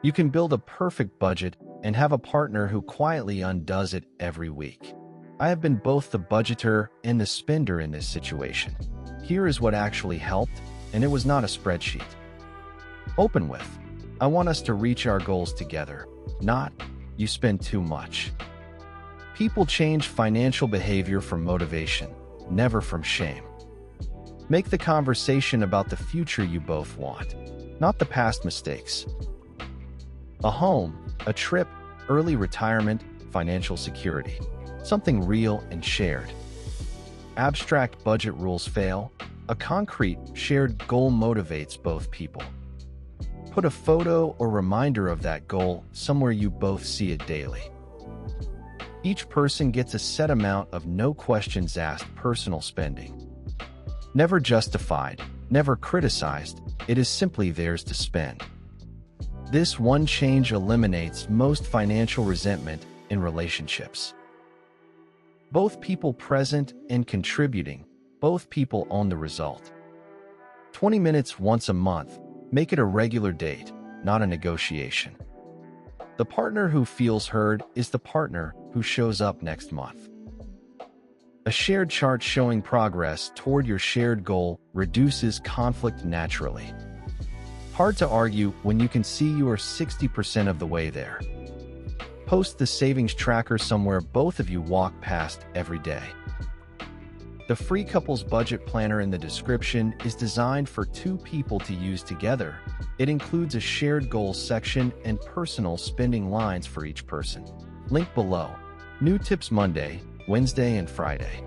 You can build a perfect budget and have a partner who quietly undoes it every week. I have been both the budgeter and the spender in this situation. Here is what actually helped, and it was not a spreadsheet. Open with, I want us to reach our goals together, not, you spend too much. People change financial behavior from motivation, never from shame. Make the conversation about the future you both want, not the past mistakes. A home, a trip, early retirement, financial security. Something real and shared. Abstract budget rules fail. A concrete, shared goal motivates both people. Put a photo or reminder of that goal somewhere you both see it daily. Each person gets a set amount of no questions asked personal spending. Never justified, never criticized, it is simply theirs to spend. This one change eliminates most financial resentment in relationships. Both people present and contributing, both people own the result. 20 minutes once a month, make it a regular date, not a negotiation. The partner who feels heard is the partner who shows up next month. A shared chart showing progress toward your shared goal reduces conflict naturally. Hard to argue when you can see you are 60% of the way there. Post the savings tracker somewhere both of you walk past every day. The free couples budget planner in the description is designed for two people to use together. It includes a shared goals section and personal spending lines for each person. Link below. New tips Monday, Wednesday, and Friday.